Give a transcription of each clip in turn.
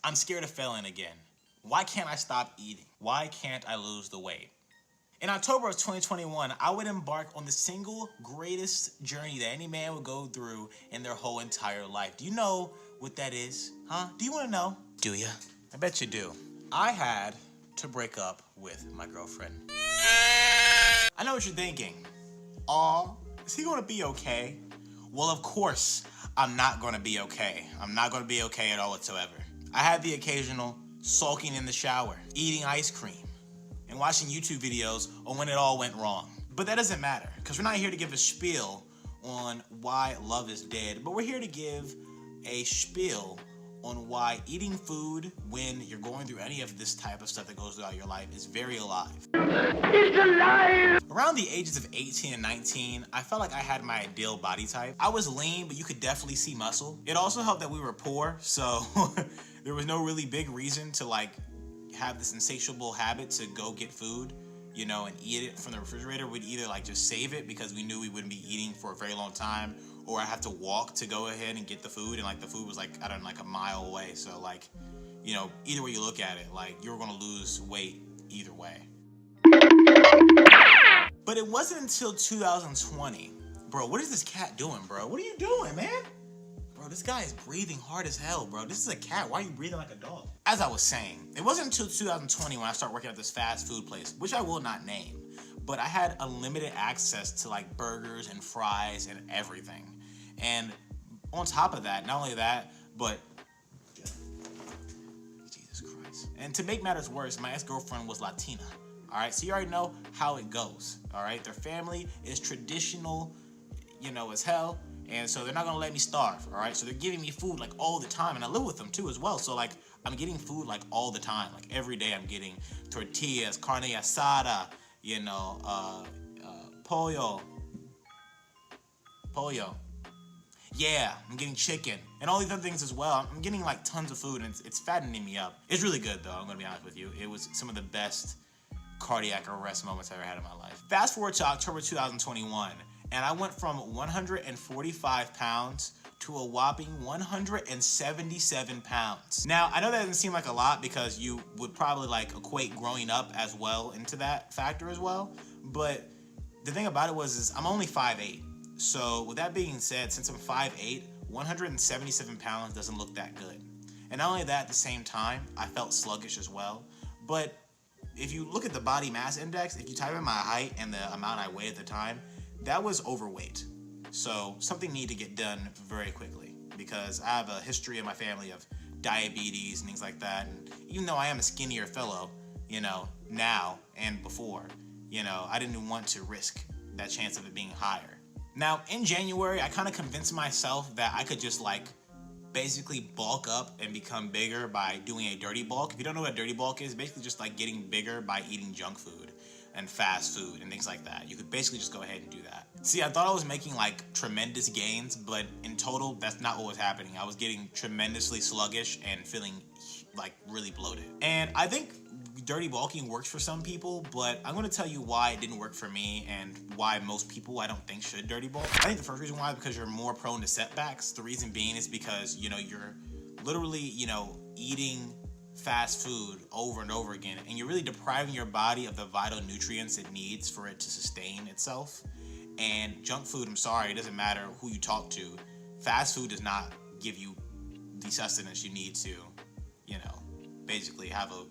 I'm scared of failing again. Why can't I stop eating? Why can't I lose the weight? In October of 2021, I would embark on the single greatest journey that any man would go through in their whole entire life. Do you know what that is? Huh? Do you want to know? Do ya? I bet you do. I had to break up with my girlfriend. I know what you're thinking. Aw, is he gonna be okay? Well, of course, I'm not gonna be okay. I'm not gonna be okay at all whatsoever. I had the occasional sulking in the shower, eating ice cream, and watching YouTube videos on when it all went wrong. But that doesn't matter, because we're not here to give a spiel on why love is dead, but we're here to give a spiel on why eating food when you're going through any of this type of stuff that goes throughout your life is very alive. It's alive! Around the ages of 18 and 19, I felt like I had my ideal body type. I was lean, but you could definitely see muscle. It also helped that we were poor, so there was no really big reason to like have this insatiable habit to go get food, you know, and eat it from the refrigerator. We'd either like just save it because we knew we wouldn't be eating for a very long time, or I have to walk to go ahead and get the food, and like the food was like, I don't know, like a mile away. So like, you know, either way you look at it, like you're gonna lose weight either way. But it wasn't until 2020. Bro, what is this cat doing, bro? What are you doing, man? Bro, this guy is breathing hard as hell, bro. This is a cat. Why are you breathing like a dog? As I was saying, it wasn't until 2020 when I started working at this fast food place, which I will not name, but I had unlimited access to like burgers and fries and everything. And on top of that, not only that, but Jesus Christ. And to make matters worse, my ex-girlfriend was Latina. All right, so you already know how it goes. All right, their family is traditional, you know, as hell. And so they're not gonna let me starve, all right? So they're giving me food like all the time, and I live with them too as well. So like, I'm getting food like all the time. Like every day I'm getting tortillas, carne asada, you know, pollo. Yeah, I'm getting chicken and all these other things as well. I'm getting like tons of food, and it's fattening me up. It's really good though, I'm gonna be honest with you. It was some of the best cardiac arrest moments I ever had in my life. Fast forward to October 2021, and I went from 145 pounds to a whopping 177 pounds. Now, I know that doesn't seem like a lot because you would probably like equate growing up as well into that factor as well, but the thing about it is I'm only 5'8". So with that being said, since I'm 5'8", 177 pounds doesn't look that good. And not only that, at the same time, I felt sluggish as well. But if you look at the body mass index, if you type in my height and the amount I weighed at the time, that was overweight. So something needed to get done very quickly because I have a history in my family of diabetes and things like that. And even though I am a skinnier fellow, you know, now and before, you know, I didn't want to risk that chance of it being higher. Now, in January, I kind of convinced myself that I could just like basically bulk up and become bigger by doing a dirty bulk. If you don't know what a dirty bulk is, basically just like getting bigger by eating junk food and fast food and things like that. You could basically just go ahead and do that. See, I thought I was making like tremendous gains, but in total, that's not what was happening. I was getting tremendously sluggish and feeling like really bloated. And I think dirty bulking works for some people, but I'm gonna tell you why it didn't work for me and why most people I don't think should dirty bulk. I think the first reason why is because you're more prone to setbacks. The reason being is because, you know, you're literally, you know, eating fast food over and over again, and you're really depriving your body of the vital nutrients it needs for it to sustain itself. And junk food, I'm sorry, it doesn't matter who you talk to, fast food does not give you the sustenance you need to, you know, basically have a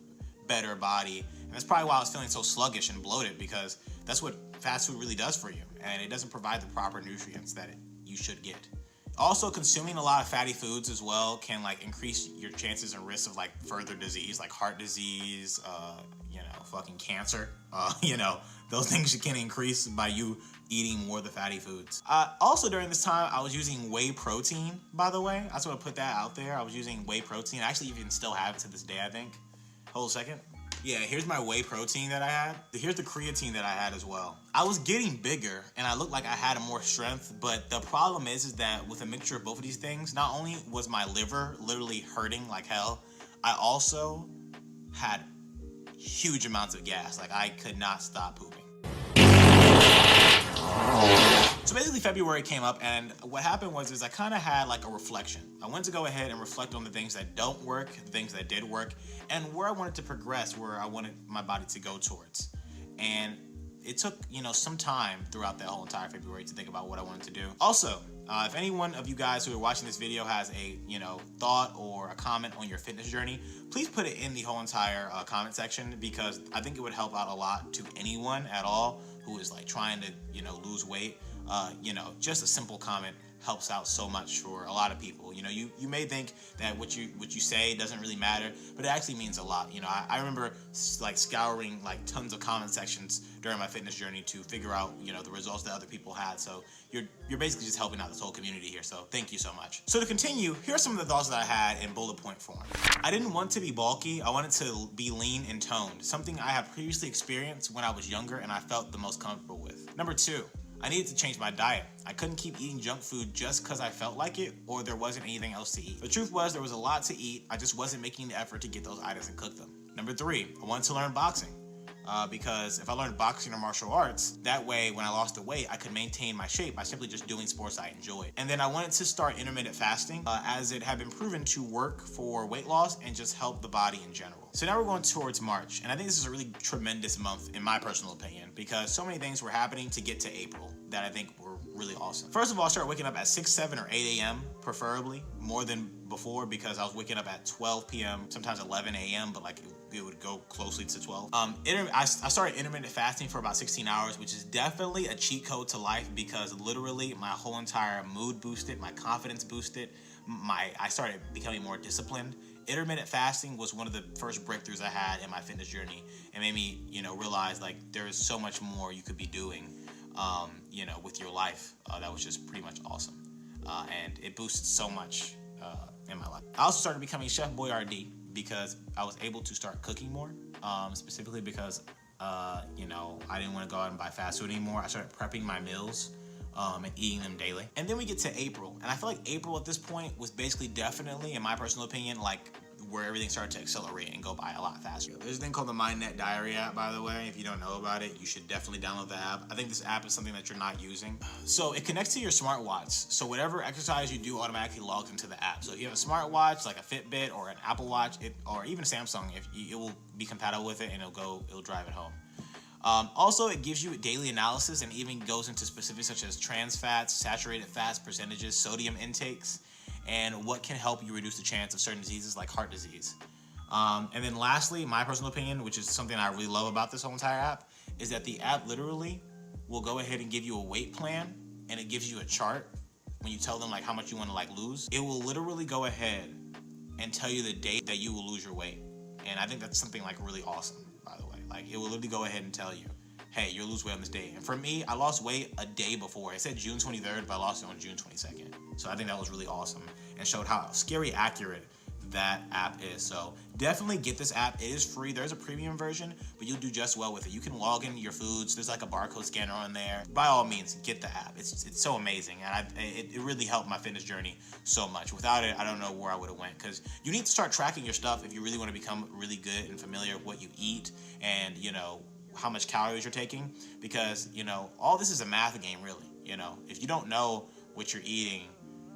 better body. And that's probably why I was feeling so sluggish and bloated, because that's what fast food really does for you, and it doesn't provide the proper nutrients that you should get. Also, consuming a lot of fatty foods as well can like increase your chances and risks of like further disease, like heart disease, you know, fucking cancer. You know, those things can increase by you eating more of the fatty foods. Also, during this time, I was using whey protein, by the way. I just want to put that out there. I was using whey protein. I actually even still have it to this day, I think. Hold a second. Yeah, here's my whey protein that I had. Here's the creatine that I had as well. I was getting bigger and I looked like I had more strength, but the problem is that with a mixture of both of these things, not only was my liver literally hurting like hell, I also had huge amounts of gas. Like I could not stop pooping. So basically February came up, and what happened was I kind of had like a reflection. I wanted to go ahead and reflect on the things that don't work, the things that did work, and where I wanted to progress, where I wanted my body to go towards. And it took, some time throughout that whole entire February to think about what I wanted to do. Also, if any one of you guys who are watching this video has a, thought or a comment on your fitness journey, please put it in the whole entire comment section, because I think it would help out a lot to anyone at all who is like trying to, lose weight. Just a simple comment helps out so much for a lot of people. You may think that what you say doesn't really matter, but it actually means a lot. I remember like scouring like tons of comment sections during my fitness journey to figure out, the results that other people had. So you're basically just helping out this whole community here. So thank you so much. So to continue, here are some of the thoughts that I had in bullet point form. I didn't want to be bulky. I wanted to be lean and toned, something I have previously experienced when I was younger and I felt the most comfortable with. Number 2, I needed to change my diet. I couldn't keep eating junk food just because I felt like it or there wasn't anything else to eat. The truth was there was a lot to eat. I just wasn't making the effort to get those items and cook them. Number 3, I wanted to learn boxing. Because if I learned boxing or martial arts, that way when I lost the weight, I could maintain my shape by simply just doing sports I enjoyed. And then I wanted to start intermittent fasting, as it had been proven to work for weight loss and just help the body in general. So now we're going towards March, and I think this is a really tremendous month in my personal opinion, because so many things were happening to get to April that I think were really awesome. First of all, I started waking up at 6, 7, or 8 a.m. preferably, more than before, because I was waking up at 12 p.m., sometimes 11 a.m., but like it would go closely to 12. I started intermittent fasting for about 16 hours, which is definitely a cheat code to life, because literally my whole entire mood boosted, my confidence boosted, I started becoming more disciplined. Intermittent fasting was one of the first breakthroughs I had in my fitness journey, and made me, realize like there is so much more you could be doing, with your life. That was just pretty much awesome, and it boosted so much in my life. I also started becoming Chef Boyardee because I was able to start cooking more, specifically because I didn't want to go out and buy fast food anymore. I started prepping my meals and eating them daily. And then we get to April, and I feel like April at this point was basically definitely, in my personal opinion, like where everything started to accelerate and go by a lot faster. There's a thing called the MindNet Diary app, by the way. If you don't know about it, you should definitely download the app. I think this app is something that you're not using. So it connects to your smartwatch. So whatever exercise you do automatically logs into the app. So if you have a smartwatch, like a Fitbit or an Apple Watch, or even Samsung, it will be compatible with it, and it'll drive it home. Also, it gives you daily analysis and even goes into specifics such as trans fats, saturated fats, percentages, sodium intakes, and what can help you reduce the chance of certain diseases like heart disease. And then lastly, my personal opinion, which is something I really love about this whole entire app, is that the app literally will go ahead and give you a weight plan, and it gives you a chart when you tell them like how much you want to like lose. It will literally go ahead and tell you the date that you will lose your weight. And I think that's something like really awesome, by the way. Like it will literally go ahead and tell you, hey, you'll lose weight on this day. And for me, I lost weight a day before. It said June 23rd, but I lost it on June 22nd. So I think that was really awesome and showed how scary accurate that app is. So definitely get this app. It is free. There's a premium version, but you'll do just well with it. You can log in your foods. There's like a barcode scanner on there. By all means, get the app. It's so amazing, and it really helped my fitness journey so much. Without it, I don't know where I would have went, because you need to start tracking your stuff if you really want to become really good and familiar with what you eat and how much calories you're taking, because all this is a math game, really. If you don't know what you're eating,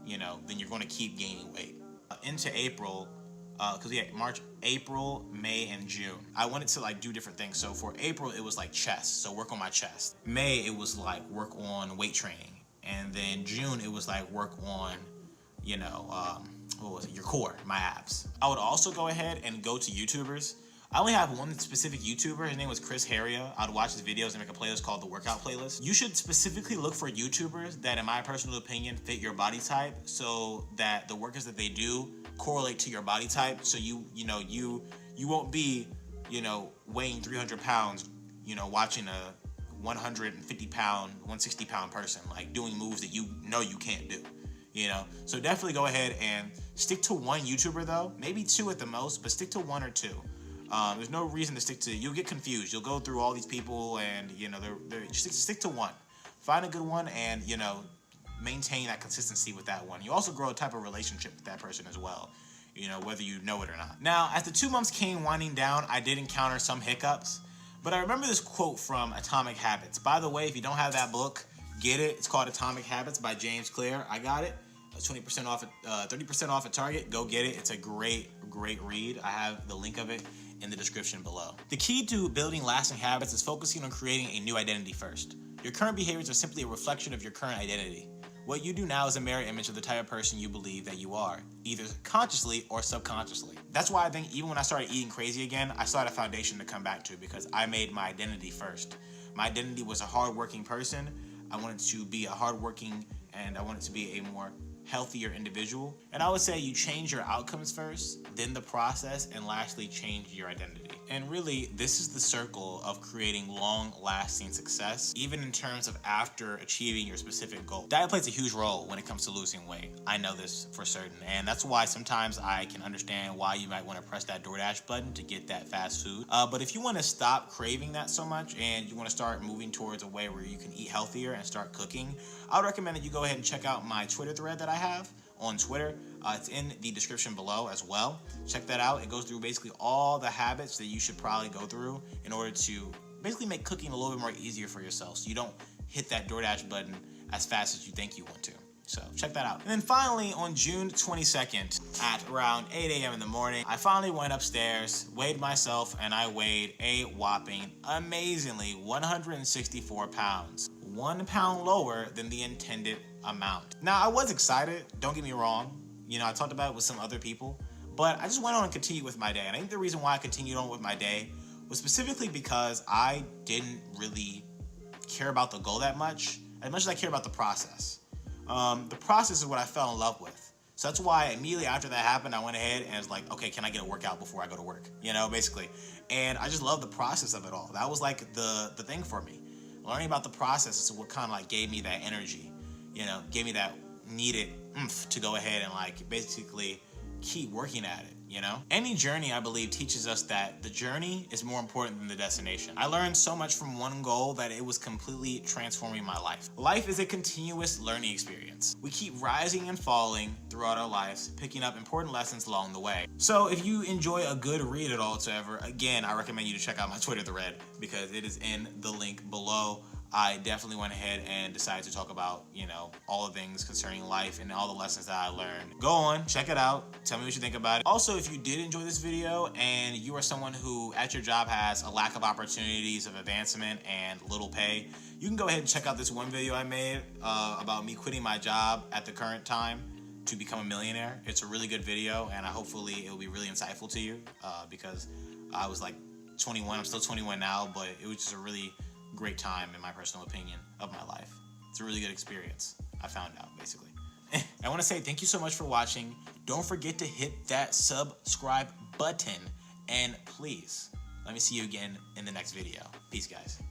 then you're going to keep gaining weight. Into April, because March, April, May, and June, I wanted to like do different things. So for April, it was like chest, so work on my chest. May, it was like work on weight training, and then June, it was like work on what was it, your core, my abs. I would also go ahead and go to YouTubers. I only have one specific YouTuber. His name was Chris Harria. I'd watch his videos and make a playlist called the Workout Playlist. You should specifically look for YouTubers that, in my personal opinion, fit your body type, so that the workouts that they do correlate to your body type. So you won't be weighing 300 pounds, watching a 150 pound, 160 pound person like doing moves that you can't do. So definitely go ahead and stick to one YouTuber though, maybe two at the most, but stick to one or two. There's no reason to stick to. You'll get confused. You'll go through all these people, and just stick to one. Find a good one, and maintain that consistency with that one. You also grow a type of relationship with that person as well, whether you know it or not. Now, as the 2 months came winding down, I did encounter some hiccups, but I remember this quote from Atomic Habits. By the way, if you don't have that book, Get it. It's called Atomic Habits by James Clear. I got it. 20% off at 30% off at Target. Go get it. It's a great read. I have the link of it in the description below. The key to building lasting habits is focusing on creating a new identity first. Your current behaviors are simply a reflection of your current identity. What you do now is a mirror image of the type of person you believe that you are, either consciously or subconsciously. That's why I think even when I started eating crazy again, I still had a foundation to come back to because I made my identity first. My identity was a hardworking person. I wanted to be a hardworking and I wanted to be a more healthier individual. And I would say you change your outcomes first, then the process, and lastly change your identity. And really, this is the circle of creating long-lasting success, even in terms of after achieving your specific goal. Diet plays a huge role when it comes to losing weight. I know this for certain, and that's why sometimes I can understand why you might want to press that DoorDash button to get that fast food. But if you want to stop craving that so much and you want to start moving towards a way where you can eat healthier and start cooking, I would recommend that you go ahead and check out my Twitter thread that I have on Twitter. It's in the description below as well. Check that out. It goes through basically all the habits that you should probably go through in order to basically make cooking a little bit more easier for yourself so you don't hit that DoorDash button as fast as you think you want to. So check that out. And then finally, on June 22nd at around 8 a.m. in the morning, I finally went upstairs, weighed myself, and I weighed a whopping, amazingly, 164 pounds. 1 pound lower than the intended amount. Now, I was excited, don't get me wrong. You know, I talked about it with some other people, but I just went on and continued with my day. And I think the reason why I continued on with my day was specifically because I didn't really care about the goal that much as I care about the process. The process is what I fell in love with. So that's why immediately after that happened, I went ahead and was like, okay, can I get a workout before I go to work? You know, basically. And I just love the process of it all. That was like the thing for me. Learning about the process is what kind of like gave me that energy, you know, gave me that needed oomph to go ahead and like basically keep working at it, you know? Any journey, I believe, teaches us that the journey is more important than the destination. I learned so much from one goal that it was completely transforming my life. Life is a continuous learning experience. We keep rising and falling throughout our lives, picking up important lessons along the way. So if you enjoy a good read at all whatsoever, again, I recommend you to check out my Twitter thread because it is in the link below. I definitely went ahead and decided to talk about, you know, all the things concerning life and all the lessons that I learned. Go on, check it out. Tell me what you think about it. Also, if you did enjoy this video and you are someone who at your job has a lack of opportunities of advancement and little pay, you can go ahead and check out this one video I made about me quitting my job at the current time to become a millionaire. It's a really good video and hopefully it will be really insightful to you because I was like 21. I'm still 21 now, but it was just a really great time in my personal opinion of my life. It's a really good experience, I found out basically. I want to say thank you so much for watching. Don't forget to hit that subscribe button and please let me see you again in the next video. Peace, guys.